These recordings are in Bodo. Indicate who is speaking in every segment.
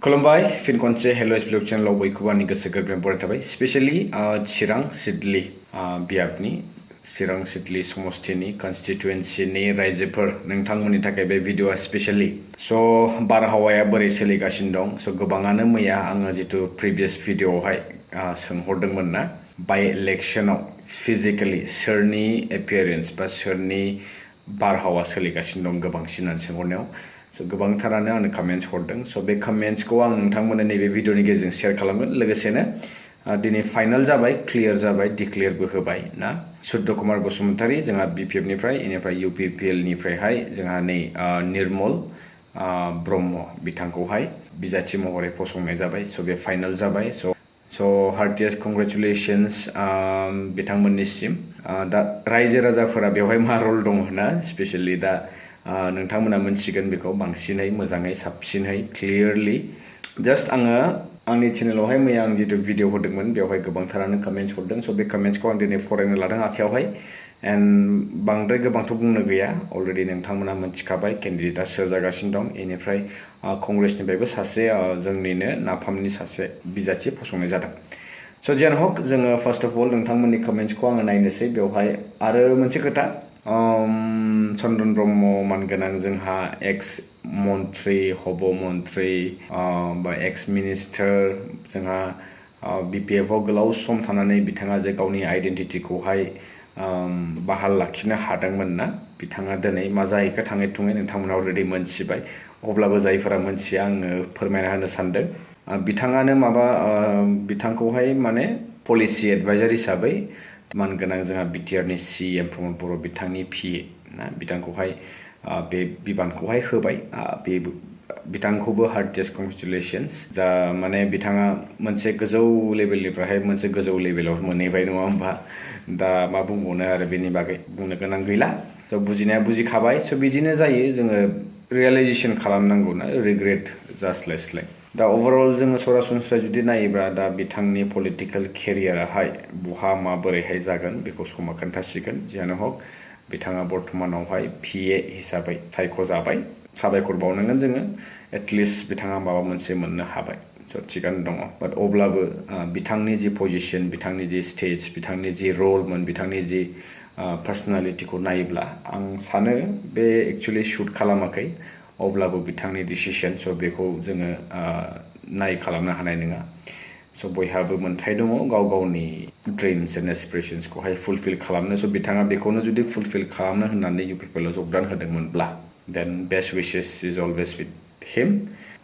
Speaker 1: खुलुमबाय फिन खनसे हेल्lovlogsb चेनेलाव बयखौबो आंनि गोसो गोरबोनिफ्राय बरायनाय थाबाय स्पेशली चिरां सिडली बियाबनि चिरां सिडली समस्थिनि कन्स्टिट्युएन्सिनि रायजोफोर नोंथांमोननि थाखाय बे भिडिअआ स्पेशली स' बारहावाया बोरै सोलिगासिनो दं स' गोबाङानो मैया आङो जितु प्रिभियास भिडिअआवहाय सोंहरदोंमोन ना बाय इलेक्शनाव फिजिकेलि सोरनि एपियारेन्स बा सोरनि बारहावा सोलिगासिनो दं गोबांसिन होननानै सोंहरनायाव स' गोबांथारानो आंनो कमेन्ट्स हरदों स' बे कमेन्ट्सखौ आं नोंथांमोननो नैबे भिडिअनि गेजेरजों शेयार खालामगोन लोगोसेनो दिनै फाइनाल जाबाय क्लियार जाबाय डिक्लेयारबो होबाय ना सुद्ध कुमार बसुमतारी जोंहा बिपिएफनिफ्राय इनिफ्राय इउपिपिएलनिफ्रायहाय जोंहा नै निर्मल ब्रह्म बिथांखौहाय बिजाथि महरै फसंनाय जाबाय स' बे फाइनाल जाबाय स' हार्टिएस्ट कंग्रेचुलेशन्स बिथांमोननिसिम दा रायजो राजाफोरा बेवहाय मा रल दङ ना स्पेशली दा नोंथांमोना मोनथिगोन बेखौ बांसिनै मोजाङै साबसिनै क्लियारलि जास्ट आङो आंनि चेनेलावहाय मैया आं जितु भिडिअ होदोंमोन बेवहाय गोबांथारानो कमेन्ट्स हरदों स' बे कमेन्ट्सखौ आं दिनै फरायनो लादों आखायावहाय एन्ड बांद्राय गोबांथ' बुंनो गैया अलरेडि नोंथांमोना मोनथिखाबाय केन्डिडेटआ सोर जागासिनो दं इनिफ्राय कंग्रेसनिफ्रायबो सासे जोंनिनो नाफामनि सासे बिजाथि फसंनाय जादों स' जियानो हक जोङो फार्स्ट अफ अल नोंथांमोननि कमेन्ट्सखौ आङो नायनोसै बेवहाय आरो मोनसे खोथा चन्द्रन ब्रह्म मानगोनां जोंहा एक्स मन्त्रि हब मन्त्रि बा एक्स मिनिस्टार जोंहा बिपिएफआव गोलाव सम थानानै बिथाङा जे गावनि आइडेन्टिटिखौहाय बाहाल लाखिनो हादोंमोन ना बिथाङा दिनै मा जाहैखो थाङै थुङै नोंथांमोना अलरेडि मोनथिबाय अब्लाबो जायफोरा मोनथिया आङो फोरमायना होनो सानदों बिथाङानो बिथांखौहाय माने पलिसि एडभाइजार हिसाबै मानगोनां जोंहा बिटिआरनि सिएम प्रमद बर' बिथांनि पिए ना बिथांखौहाय बे बिबानखौहाय होबाय बे बिथांखौबो हार्टिएस्ट कंग्रेचुलेशन्स जा माने बिथाङा मोनसे गोजौ लेभेलनिफ्राय मोनसे गोजौ लेभेलाव मोनहैबाय नङा होमबा दा मा बुंबावनो आरो बेनि बागै बुंनो गोनां गैला स' बुजिनाया बुजिखाबाय स' बिदिनो जायो जोङो रियेलाइजेसन खालामनांगौ ना रिग्रेट जास्लायस्लाय दा अभारअल जोङो सरासनस्रा जुदि नायोब्ला दा बिथांनि पलिटिकेल केरियाराहाय बहा माबोरैहाय जागोन बेखौ समा खोन्थासिगोन जियानो हक बिथाङा बर्थमानावहाय पिए हिसाबै सायख'जाबाय साबायखर बावनांगोन जोङो एटलिस्ट बिथाङा माबा मोनसे मोननो हाबाय स' थिगानो दङ बाट अब्लाबो बिथांनि जि पजिसन बिथांनि जि स्टेज बिथांनि जि रलमोन बिथांनि जि पार्सनालिटिखौ नायोब्ला आं सानो बे एक्चुअलि शुट खालामाखै अब्लाबो बिथांनि डिसिसन स' बेखौ जोङो नाय खालामनो हानाय नङा स' बयहाबो मोन्थाय दङ गाव गावनि ड्रिम्स एन्ड एसपिरेशन्सखौहाय फुलफिल खालामनो स' बिथाङा बेखौनो जुदि फुलफिल खालामनो होननानै इउपिपिएलआव जगदान होदोंमोनब्ला देन best wishes is always with हिम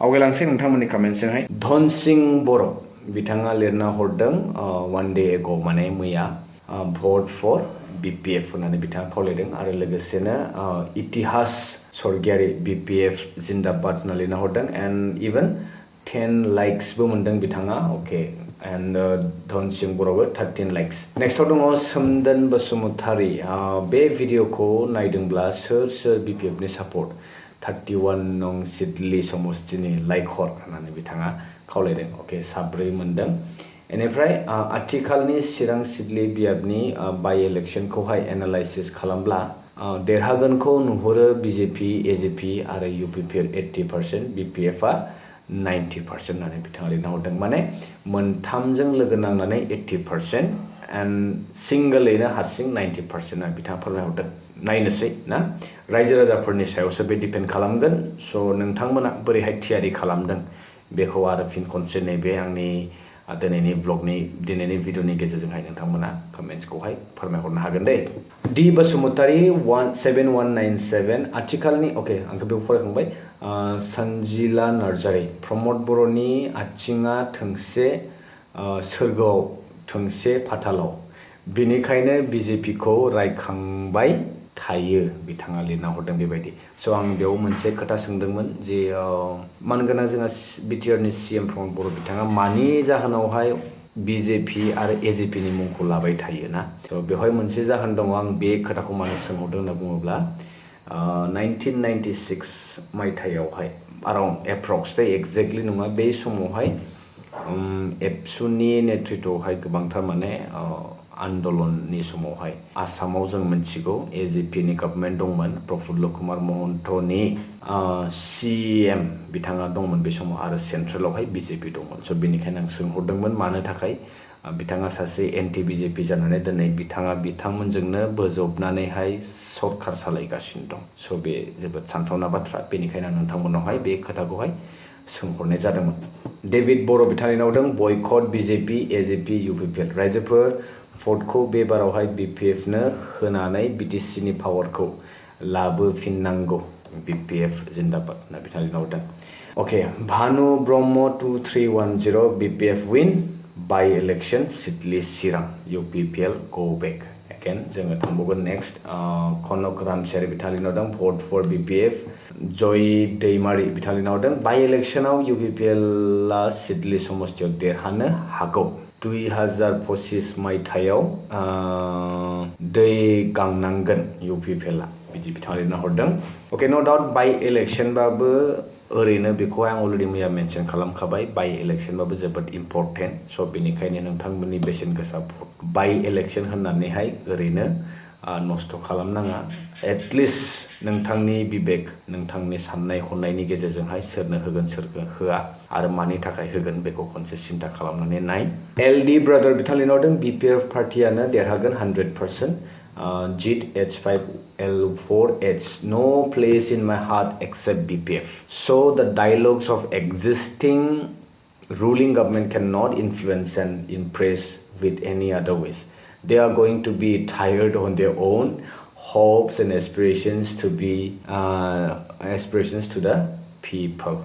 Speaker 1: आवगायलांसै नोंथांमोननि कमेन्ट्सजोंहाय धनसिं बर' बिथाङा लिरना हरदों वान डे एग' माने मैया भट फर बिपिएफ होननानै बिथाङा खावलायदों आरो लोगोसेनो इतिहास सरगियारि बिपिएफ जिन्दाबाद होनना लिरना हरदों एन्ड इभेन 10 लाइक्सबो मोनदों बिथाङा अके एन्ड धनसिं बर'बो 13 लाइक्स नेक्स्टआव दङ सोमदोन बसुमतारी बे भिडिअखौ नायदोंब्ला सोर बिपिएफनि सापर्ट 31 नं सिडली समस्थिनि लाइखर होननानै बिथाङा खावलायदों अके 7 मोनदों बेनिफ्राय आथिखालनि चिरां सिडली बियाबनि बाय इलेक्शनखौहाय एनालाइसिस खालामब्ला देरहागोनखौ नुहुरो बिजेपि एजेपि आरो इउपिपिएल 80% बिपिएफआ 90% होननानै बिथाङा लिरना हरदों माने मोनथामजों लोगो नांनानै 80% एन्ड सिंगोलैनो हारसिं 90% होननानै बिथाङा फोरमायहरदों नायनोसै ना रायजो राजाफोरनि सायावसो बे डिपेन्ड खालामगोन स' नोंथांमोना बोरैहाय थियारि खालामदों बेखौ आरो फिन खनसे नैबे आंनि दिनैनि ब्लगनि दिनैनि भिडिअनि गेजेरजोंहाय नोंथांमोना कमेन्ट्सखौहाय फोरमायहरनो हागोन दे डि बसुमतारी 7197 आथिखालनि अके आंखौ बेखौ फरायखांबाय सन्जिला नार्जारी प्रमद बर'नि आथिङा थोंसे सोरगोआव थोंसे फाथालाव बेनिखायनो बिजेपिखौ रायखांबाय थायो बिथाङा लिरना हरदों बेबायदि स' आं बेयाव मोनसे खोथा सोंदोंमोन जे मानगोनां जोंहा बिटिआरनि सिएम प्रमद बर' बिथाङा मानि जाहोनावहाय बिजेपि आरो एजेपिनि मुंखौ लाबाय थायो ना स' बेवहाय मोनसे जाहोन दङ आं बे खोथाखौ मानो सोंहरदों होनना बुङोब्ला 1996 मायथाइयावहाय अराउन्ड एप्रक्स एक्जेक्टलि नङा बे समावहाय एबसुनि नेतृत्वआवहाय गोबांथार माने आन्दलननि समावहाय आसामाव जों मिथिगौ एजिपि नि गभर्नमेन्ट दंमोन प्रफुल्ल कुमार महन्तनि सीएम बिथाङा दंमोन बे समाव आरो सेन्ट्रेलावहाय बिजेपि दंमोन स' बेनिखायनो आं सोंहरदोंमोन मानो थाखाय बिथाङा सासे एन्टि बिजेपि जानानै दिनै बिथाङा बिथांमोनजोंनो बोजबनानैहाय सरखार सालायगासिनो दं स' बे जोबोद सानथावना बाथ्रा बेनिखायनो आं नोंथांमोनावहाय बे खोथाखौहाय सोंहरनाय जादोंमोन डेभिड बर' बिथांनिनाव दं बयकट बिजेपि एजिपि इउपिपिएल रायजोफोर भटखौ बे बारावहाय बिपिएफ नो होनानै बिटिसि नि पावारखौ लाबोफिननांगौ बिपिएफ जिन्दाबाद होनना बिथांनिनाव दं अके Bhanu Brahma 2310 BPF win by election सिडली Chirang UPPL go back again जोङो थांबावगोन नेक्स्ट कनक रामसियारि बिथांनिनाव दं भट फर बिपिएफ जय दैमारि बिथांनिनाव दं बाय इलेक्शनाव इउपिपिएल आ सिडली समस्तियाव देरहानो हागौ 2025 मायथाइयाव दै गांनांगोन इउपिपिएल आ बिदि बिथांनिनो हरदों अके नो डाउट बाय इलेक्शन बाबो ओरैनो बेखौहाय आं अलरेडि मैया मेनसन खालामखाबाय बाय इलेक्शन बाबो जोबोद इम्पर्टेन्ट स' बेनिखायनो नोंथांमोननि बेसेन गोसा बाय इलेक्शन होननानैहाय ओरैनो नस्थ' खालामनाङा एटलिस्ट नोंथांनि बिबेक नोंथांनि साननाय हनायनि गेजेरजोंहाय सोरनो होगोन सोरनो होआ आरो मानि थाखाय होगोन बेखौ खनसे सिन्था खालामनानै नाय एलडि ब्रादार बिथांनिनाव दं BPF पार्टियानो देरहागोन 100% JIT H5 L4H no place in my heart except BPF so the dialogues of existing ruling government cannot influence and impress with any other ways they are going to be tired on their own hopes and aspirations to be aspirations to the people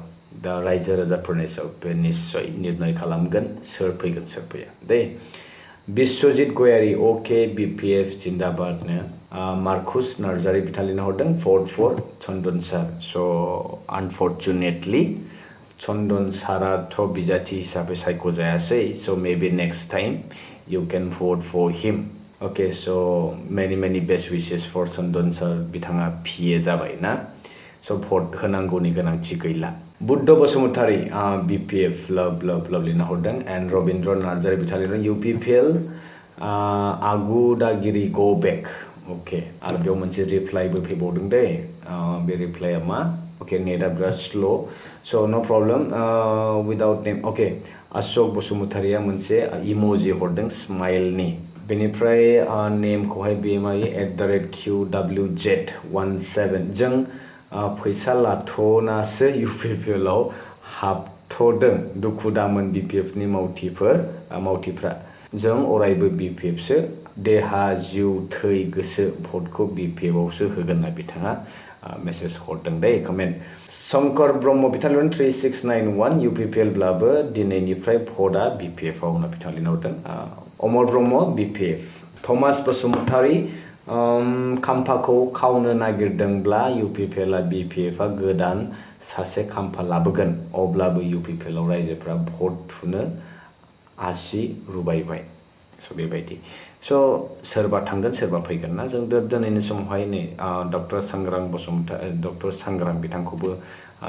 Speaker 1: the रायजो राजाफोरनि सायाव निश्चय निर्णय खालामगोन सोर फैगोन सोर फैया दे बिश्वजित गयारी ओके बिपिएफ जिन्दाबादनो मार्कुस नार्जारी बिथांनिनो हरदों भट फर चन्दन सार स' आनफर्चुनेटलि चन्दन साराथ' बिजाथि हिसाबै सायख'जायासै स' maybe next time you can vote for him okay so many best wishes for चन्दन सार बिथाङा पिए जाबाय ना स' भट होनांगौनि गोनांथि गैला बुद्ध बसुमतारी बिपिएफ लाभ लिरना हरदों एन्ड रबिन्द्र नार्जारी बिथांनिनो इउपिपिएल आगुदागिरि गो बेक ओके आरो बेयाव मोनसे रिप्लाइबो फैबावदों दे बे रिप्लाइआ मा ओके नेटआ बिराद स्ल' स' नो प्रब्लेम विदाउट नेम ओके अशोक बसुमतारिया मोनसे इम'जि हरदों स्माइलनि बेनिफ्राय नेमखौहाय बे मायो @QWZ17 जों फैसा लाथ'नासो इउपिपिएल आव हाबथ'दों दुखु दामोन बिपिएफ नि मावथिफ्रा जों अरायबो बिपिएफ सो देहा जिउ थै गोसो भटखौ बिपिएफ आवसो होगोन होनना बिथाङा मेसेज हरदों दे कमेन्ट शंकर ब्रह्म बिथांनिनो 3691 इउपिपिएल ब्लाबो दिनैनिफ्राय भटआ बिपिएफ आव होनना बिथांनिनो हरदों अमर ब्रह्म बिपिएफ थमास बसुमतारी खाम्फाखौ खावनो नागिरदोंब्ला इउपिपिएल आ बिपिएफ आ गोदान सासे खाम्फा लाबोगोन अब्लाबो इउपिपिएल आव रायजोफ्रा भट थुनो आसि रुबायबाय स' बेबायदि स' सोरबा थांगोन सोरबा फैगोन ना जों दिनैनि समावहाय नै डक्टर सांग्रां बिथांखौबो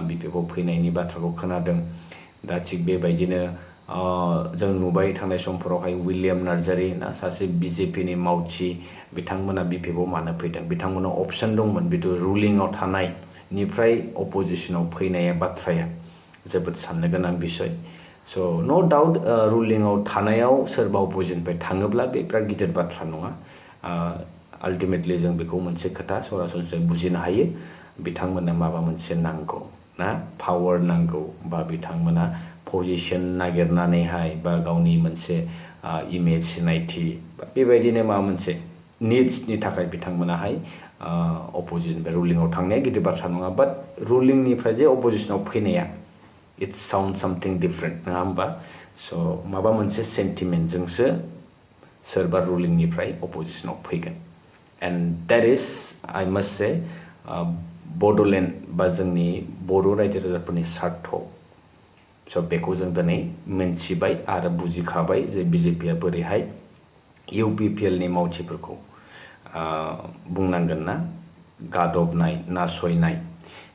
Speaker 1: बिपिएफ आव फैनायनि बाथ्राखौ खोनादों दा थिग बेबायदिनो जों नुबाय थांनाय समफोरावहाय विलियाम नार्जारी ना सासे बिजेपि नि मावथि बिथांमोना बिपिएफ आव मानो फैदों बिथांमोना अपसन दंमोन बिदु रुलिंआव थानायनिफ्राय अपोजिशनाव फैनाया बाथ्राया जोबोद साननो गोनां बिषय स' नो डाउट रुलिंआव थानायाव सोरबा अपोजिशननिफ्राय थाङोब्ला बे बिराद गिदिर बाथ्रा नङा आल्टिमेटलि जों बेखौ मोनसे खोथा सरासनस्रायै बुजिनो हायो बिथांमोननो माबा मोनसे नांगौ ना पावार नांगौ बा बिथांमोना पजिशन नागिरनानैहाय बा गावनि मोनसे इमेज सिनायथि बेबायदिनो माबा मोनसे निड्सनि थाखाय बिथांमोनाहाय अपोजिशननिफ्राय रुलिंआव थांनाया गिदिर बाथ्रा नङा बाट रुलिंनिफ्राय जे अपोजिशनाव फैनाया इट्स साउन्ड सामथिं डिफरेंट नङा होमबा स' माबा मोनसे सेन्टिमेन्टजोंसो सोरबा रुलिंनिफ्राय अपोजिशनाव फैगोन एन्ड द्याट इज आइ मास्ट से बड'लेण्ड बा जोंनि बर' रायजो राजाफोरनि सार्थ स' बेखौ जों दिनै मिन्थिबाय आरो बुजिखाबाय जे बिजेपिआ बोरैहाय इउपिपिएल नि मावथिफोरखौ बुंनांगोन ना गादबनाय नासयनाय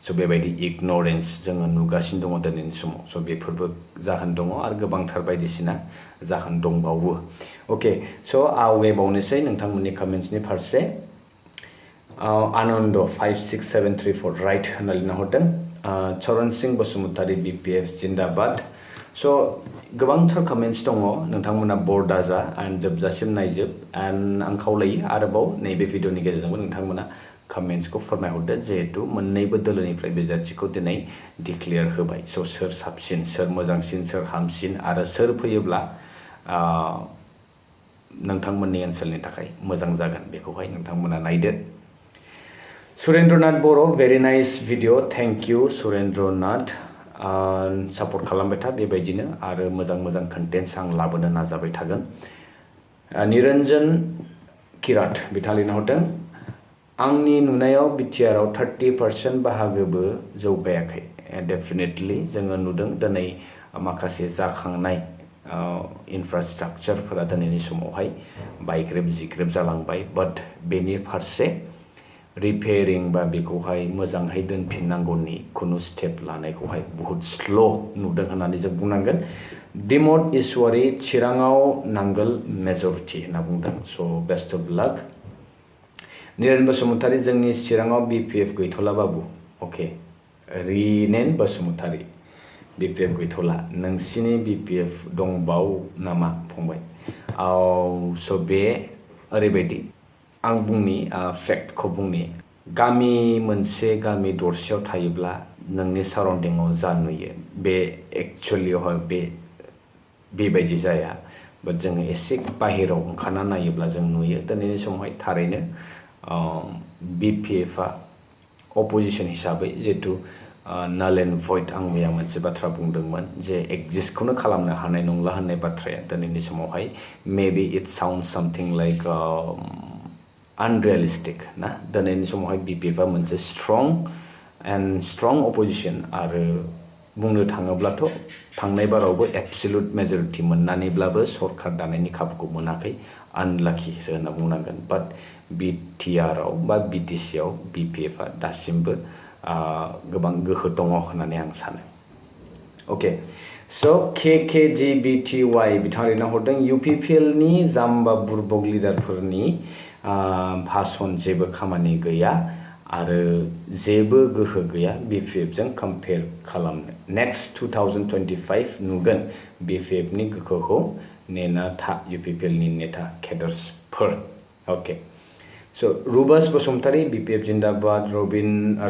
Speaker 1: स' बेबायदि इगनरेन्स जोङो नुगासिनो दङ दिनैनि समाव स' बेफोरबो जाहोन दङ आरो गोबांथार बायदिसिना जाहोन दंबावो अके स' आवगायबावनोसै नोंथांमोननि कमेन्ट्सनि फारसे आनन्द 56734 राइट होनना लिरना हरदों चरण सिंह बसुमतारी BPF जिन्दाबाद स' गोबांथार कमेन्ट्स दङ नोंथांमोना बर दाजा एन्ड जोबजासिम नायजोब एन्ड आं खावलायो आरोबाव नैबे भिडिअनि गेजेरजोंबो नोंथांमोना कमेन्ट्सखौ फोरमायहरदो जिहेतु मोननैबो दोलोनिफ्राय बे जाथिखौ दिनै डिक्लेयार होबाय स' सोर साबसिन सोर मोजांसिन सोर हामसिन आरो सोर फैयोब्ला नोंथांमोननि ओनसोलनि थाखाय मोजां जागोन बेखौहाय नोंथांमोना नायदो Surendranath Boro' very nice video thank you Surendranath support खालामबाय था बेबायदिनो आरो मोजां मोजां कन्टेन्ट्स आं लाबोनो नाजाबाय थागोन निरन्जन किरात बिथाङा लिरना हरदों आंनि नुनायाव बिटिआरआव 30% बाहागोबो जौगायाखै डेफिनेटलि जोङो नुदों दिनै माखासे जाखांनाय इनफ्रास्ट्राक्चारफोरा दिनैनि समावहाय बायग्रेब जिग्रेब जालांबाय बाट बेनि फारसे रिपेयारिं बा बेखौहाय मोजांहाय दोनफिननांगौनि खुनु स्टेप लानायखौहाय बहुत स्ल' नुदों होननानै जों बुंनांगोन दिमद इसवारी चिराङाव नांगोल मेजरिटि होनना बुंदों स' बेस्ट अफ लाक निरेन बसुमतारी जोंनि चिराङाव BPF गैथ'ला बाबु अके रिनेन बसुमतारी BPF गैथ'ला नोंसिनि BPF दंबाव नामा फंबाय स' बे ओरैबायदि आं बुंनि फेक्टखौ बुंनि गामि मोनसे गामि दरसेयाव थायोब्ला नोंनि साराउन्डिंआव जा नुयो बे एक्चुअलियावहाय बेबायदि जाया बाट जोङो एसे बाहेराव ओंखारना नायोब्ला जों नुयो दिनैनि समावहाय थारैनो BPFआ अपोजिशन हिसाबै जिहेतु नाल एन्ड भइड आं मैया मोनसे बाथ्रा बुंदोंमोन जे एक्जिस्टखौनो खालामनो हानाय नंला होननाय बाथ्राया दिनैनि समावहाय maybe it sound something like unrealistic ना दिनैनि समावहाय BPFआ मोनसे स्ट्रं अपोजिशन आरो बुंनो थाङोब्लाथ' थांनाय बारावबो एब्सोल्युट मेजरिटि मोननानैब्लाबो सरकार दानायनि खाबुखौ मोनाखै आनलाकिसो होनना बुंनांगोन बाट बिटिआरआव बा BTCआव BPFआ दासिमबो गोबां गोहो दङ होननानै आं सानो अके स' KKGBTY बिथाङा लिरना हरदों UPPLनि जाम्बा बुरबक लिडारफोरनि भाषण जेबो खामानि गैया आरो जेबो गोहो गैया BPFजों कम्पेयार खालामनो नेक्स्ट 2025 नुगोन BPFनि गोहोखौ नेना था UPPLनि नेता केडार्सफोर अके स' रुबास बसुमतारी BPF जिन्दाबाद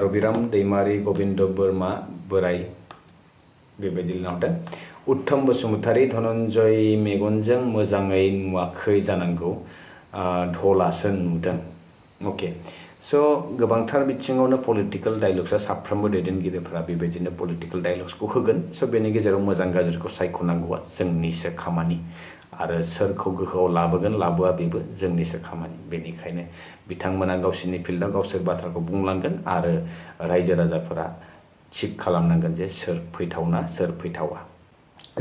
Speaker 1: रबिराम दैमारि गबिन्द बोरमा बोराय बेबायदि लिरना हरदों उत्तम बसुमतारी धनन्जय मेगनजों मोजाङै नुवाखै जानांगौ धलासो नुदों अके स' गोबांथार बिथिङावनो पलिटिकेल डायलग्सआ साफ्रोमबो दैदेनगिरिफोरा बेबायदिनो पलिटिकेल डायलग्सखौ होगोन स' बेनि गेजेराव मोजां गाज्रिखौ सायख'नांगौआ जोंनिसो खामानि आरो सोरखौ गोहोआव लाबोगोन लाबोआ बेबो जोंनिसो खामानि बेनिखायनो बिथांमोना गावसोरनि फिल्डआव गावसोर बाथ्राखौ बुंलांगोन आरो रायजो राजाफोरा थिग खालामनांगोन जे सोर फैथावना सोर फैथावा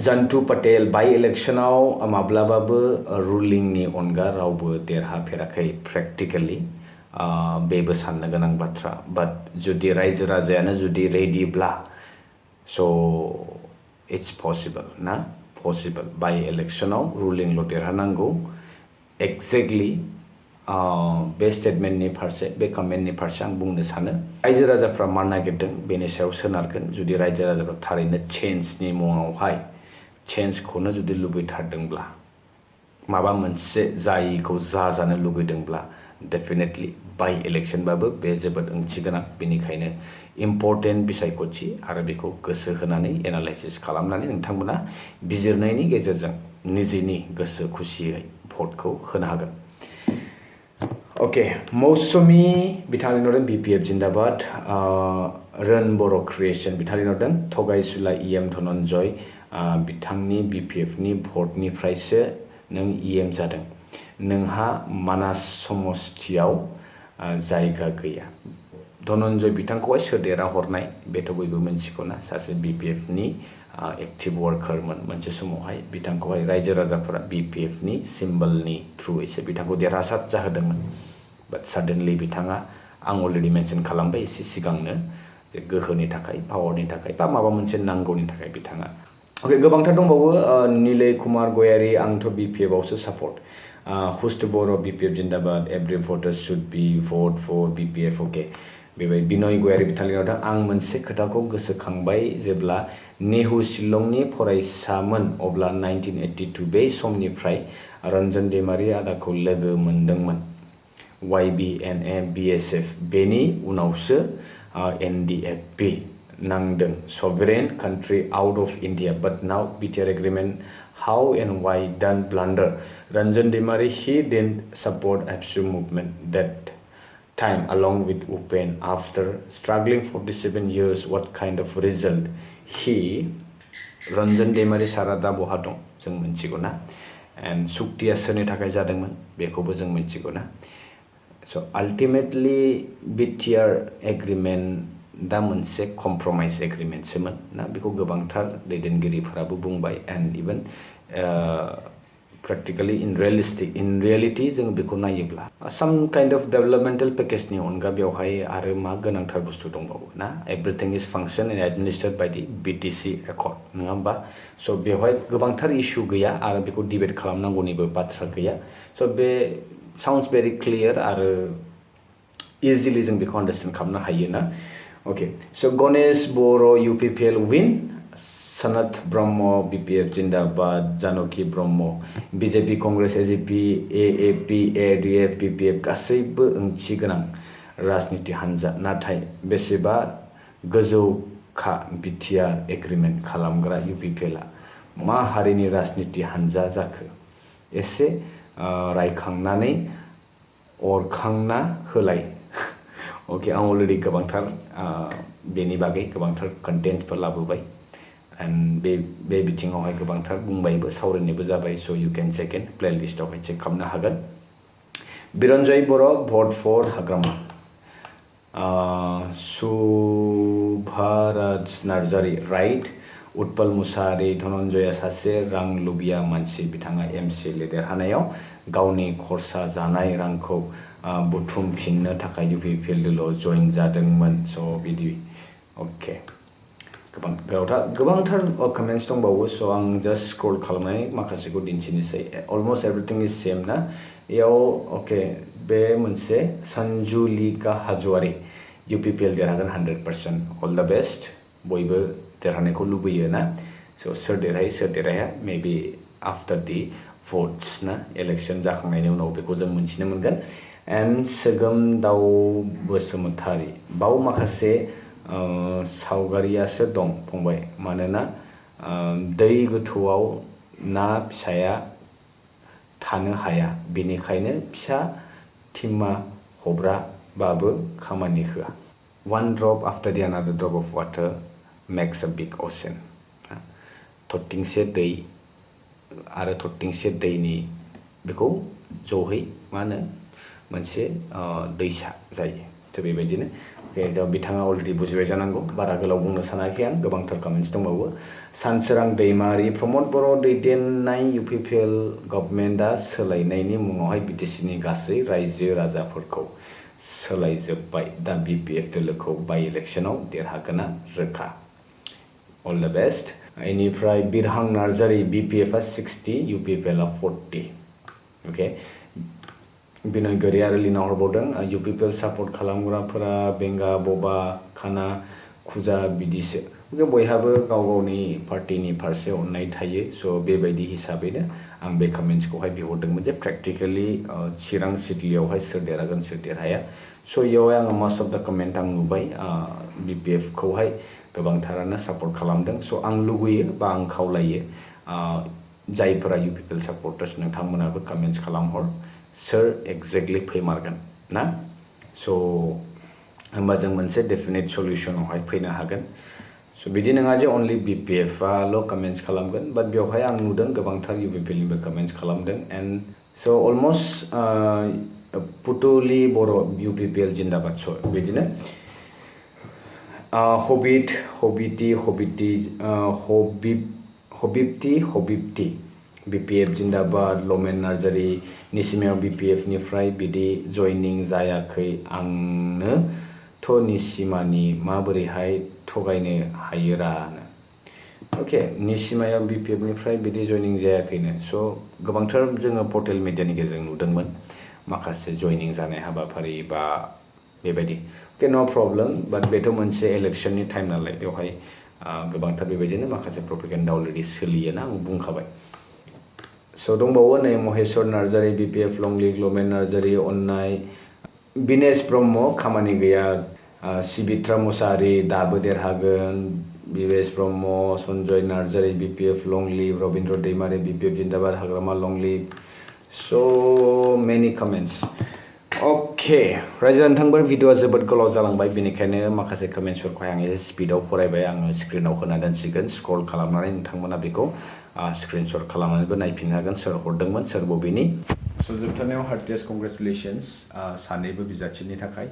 Speaker 1: जन्तु पटेल बाय इलेक्शनाव माब्लाबाबो रुलिंनि अनगा रावबो देरहाफेराखै प्रेक्टिकेलि बेबो साननो गोनां बाथ्रा बाट जुदि रायजो राजायानो जुदि रेडिब्ला स' इट्स पसिबल ना पसिबल बाय इलेक्शनाव रुलिंल' देरहानांगौ एक्जेक्टलि बे स्टेटमेन्टनि फारसे बे कमेन्टनि फारसे आं बुंनो सानो रायजो राजाफ्रा मा नागिरदों बेनि सायाव सोनारगोन जुदि रायजो राजाफ्रा थारैनो चेन्जनि मुङावहाय चेन्जखौनो जुदि लुबैथारदोंब्ला माबा मोनसे जायिखौ जानो लुगैदोंब्ला डेफिनेटलि बाय इलेक्शनबाबो बे जोबोद ओंथि गोनां बेनिखायनो इम्पर्टेन्ट बिसायख'थि आरो बेखौ गोसो होनानै एनालाइसिस खालामनानै नोंथांमोना बिजिरनायनि गेजेरजों निजेनि गोसो खुसियै भटखौ होनो हागोन अके मौसुमि बिथाङा लिरदों BPF जिन्दाबाद रोन बर' क्रिएशन बिथाङा लिरदों थगायसुला EM धनन्जय बिथांनि BPFनि भटनिफ्रायसो नों EM जादों नोंहा मानास समस्थियाव जायगा गैया धनन्जय बिथांखौहाय सोदेरा हरनाय बेथ' बयबो मिन्थिगौना सासे BPFनि एक्टिभ वार्कारमोन मोनसे समावहाय बिथांखौहाय रायजो राजाफोरा BPFनि सिम्बलनि थ्रुयैसो बिथांखौ देरहासार जाहोदोंमोन बाट साडेनलि बिथाङा आं अलरेडि मेनसन खालामबाय एसे सिगांनो जे गोहोनि थाखाय पावारनि थाखाय बा माबा मोनसे नांगौनि थाखाय बिथाङा ओके गोबांथार दंबावो नीलय कुमार गयारी आंथ' बीपीएफ आवसो सापर्ट हुस्ट बर' बीपीएफ जिंदाबाद every voter should be vote for BPF okay बेबायदि बिनय गयारी बिथांनियाव दा आं मोनसे खोथाखौ गोसोखांबाय जेब्ला नेहु शिलंनि फरायसामोन अब्ला 1982 बे समनिफ्राय रन्जन दैमारी आदाखौ लोगो मोनदोंमोन YBNA BSF बेनि उनावसो NDFP नांदों sovereign country out of India but now BTR agreement how and why done blunder Ranjan Demari he didn't support APSU movement that time along with Upen after struggling 47 years what kind of result he Ranjan Demari sarada बहा दं जों मिथिगौ ना and सुक्तिया सोरनि थाखाय जादोंमोन बेखौबो जों मिथिगौ ना so ultimately BTR agreement दा मोनसे compromise agreement सोमोन ना बेखौ गोबांथार दैदेनगिरिफोराबो बुंबाय and even practically in reality जों बेखौ नायोब्ला some kind of developmental package नि अनगा बेवहाय आरो मा गोनांथार बुस्थु दंबावो ना everything is functioned and administered by the BTC accord नङा होमबा so बेवहाय गोबांथार issue गैया आरो बेखौ debate खालामनांगौनिबो बाथ्रा गैया so बे sounds very clear आरो easily जों बेखौ understand खालामनो हायो ना okay so Ganesh Boro UPPL win Sanat Brahmo BPF Jindabad Janoki Brahmo BJP Congress AGP AAP ADF BPF गासैबो ओंथि गोनां राजनीति हान्जा नाथाय बेसेबा गोजौखा BTR एग्रीमेन्ट खालामग्रा UPPL आ मा हारिनि राजनीति हान्जा जाखो एसे रायखांनानै अरखांना होलाय ओके आं अलरेडी गोबांथार बेनि बागै गोबांथार कन्टेन्टफोर लाबोबाय and बे बिथिङावहाय गोबांथार बुंबायबो सावरायनायबो जाबाय so you can check in playlist आवहाय चेक खालामनो हागोन Biranjoy Boro' vote for Hagrama Subharaj Narzary right Utpal Musahary Dhananjaya सासे रां लुबिया मानसि बिथाङा एमसिएलए देरहानायाव गावनि खरसा जानाय रांखौ बुथुमफिननो थाखाय UPPL जइन जादोंमोन so बिदि ओके गोबांथार कमेन्ट्स दंबावो so आं just scroll खालामनानै माखासेखौ दिन्थिनोसै almost everything is same ना याव ओके बे मोनसे सन्जुलिका हाजवारी UPPL देरहागोन 100% all the best बयबो देरहानायखौ लुबैयो ना so सोर देरहायो सोर देरहाया maybe after the votes ना election जाखांनायनि उनाव बेखौ जों मोनथिनो मोनगोन and सोगोम दाउ बसुमतारी बाव माखासे सावगारियासो दं फंबाय मानोना दै गोथौआव ना फिसाया थानो हाया बेनिखायनो फिसा थिमा हब्राबाबो खामानि होआ one drop after the another drop of water makes a big ocean थरथिंसे दै आरो थरथिंसे दैनि बेखौ जहै मा होनो मोनसे दैसा जायो थ बेबायदिनो दा बिथाङा अलरेडी बुजिबाय जानांगौ बारा गोलाव बुंनो सानाखै आं गोबांथार कमेन्ट्स दंबावो सानसोरां दैमारी प्रमद बर' दैदेननाय UPPL गभर्नमेन्टआ सोलायनायनि मुङावहाय BTCनि गासै रायजो राजाफोरखौ सोलायजोब्बाय दा BPF दोलोखौ बाइ इलेक्शनाव देरहागोना रोखा all the best इनिफ्राय बिरहां नार्जारी BPF आ 60 UPPL आ 40 ओके बिनय गयारी लिरना हरबावदों UPPL सापर्ट खालामग्राफोरा बेंगा बबा खाना खुजा बिदिसो ओके बयहाबो गाव गावनि पार्टीनि फारसे अननाय थायो स बेबायदि हिसाबैनो आं बे कमेन्ट्सखौहाय बिहरदोंमोन जे प्रेक्टिकली चिरां सिडलियावहाय सोर देरहागोन सोर देरहाया स इयावहाय आङो मास्ट अफ द कमेन्ट आं नुबाय BPF खौहाय गोबांथारानो सापर्ट खालामदों स आं लुगैयो बा आं खावलायो जायफोरा UPPL सापर्टार्स नोंथांमोनाबो कमेन्ट्स खालामहर सोर एक्जेक्टली फैमारगोन ना स होमबा जों मोनसे डेफिनेट सल्युशनावहाय फैनो हागोन स बिदि नङा जे अनलि BPF आल' कमेन्ट्स खालामगोन बाट बेवहाय आं नुदों गोबांथार UPPL निबो कमेन्ट्स खालामदों एन्ड स अलमोस्ट पुतुलि बर' UPPL जिन्दाबाद स बिदिनो हबिब्ति BPF जिन्दाबाद लमेन नार्जारी निसिमायाव BPF निफ्राय बिदि जयनिं जायाखै आंनो थ' निसिमानि माबोरैहाय थगायनो हायोरा अके निसिमायाव BPF निफ्राय बिदि जयनिं जायाखैनो स' गोबांथार जोङो पर्टेल मिडियानि गेजेरजों नुदोंमोन माखासे जयनिं जानाय हाबाफारि बा बेबायदि अके नो प्रब्लेम बाट बेथ' मोनसे इलेक्शननि टाइम नालाय बेवहाय गोबांथार बेबायदिनो माखासे प्रपेगेन्डा अलरेडि सोलियोना आं बुंखाबाय स' दंबावो नै महेश्वर नार्जारि BPF लंलि ग्लमेन नार्जारि अननाय बिनेश ब्रह्म खामानि गैया सिबित्रा मुसाहारि दाबो देरहागोन बिबेश ब्रह्म सन्जय नार्जारि BPF लंलि रबिन्द्र दैमारि BPF जिन्दाबाद हाग्रामा लंलि so many comments okay रायजो नोंथांफोर भिडिअआ जोबोद गोलाव जालांबाय बेनिखायनो माखासे कमेन्ट्सफोरखौ आं एसे स्पिडआव फरायबाय आङो स्क्रिनाव होना दोनसिगोन स्क्रल खालामनानै नोंथांमोना बेखौ स्क्रिनशट खालामनानैबो नायफिननो हागोन सोर हरदोंमोन सोर बबेनि स' जोबथारनायाव हार्टिएस्ट कंग्रेचुलेसन्स सानैबो बिजाथिनि थाखाय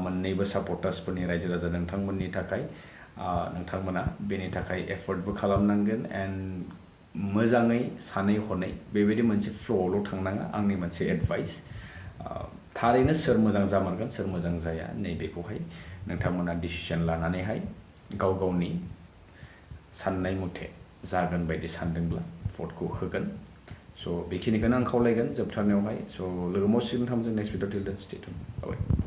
Speaker 1: मोननैबो सापर्टार्सफोरनि रायजो राजा नोंथांमोननि थाखाय नोंथांमोना बेनि थाखाय एफर्टबो खालामनांगोन एन्ड मोजाङै सानै हनै बेबायदि मोनसे फ्ल'आवल' थांनाङा आंनि मोनसे एडभाइस थारैनो सोर मोजां जामारगोन सोर मोजां जाया नैबेखौहाय नोंथांमोना डिसिसन लानानैहाय गाव गावनि साननाय मथे जागोन बायदि सानदोंब्ला भटखौ होगोन स' बेखिनिखौनो आं खावलायगोन जोबथारनायावहाय स' लोगो मोनसिगोन नोंथांमोनजों नेक्स्ट भिडिअ टिल देन स्टे टिउन बाय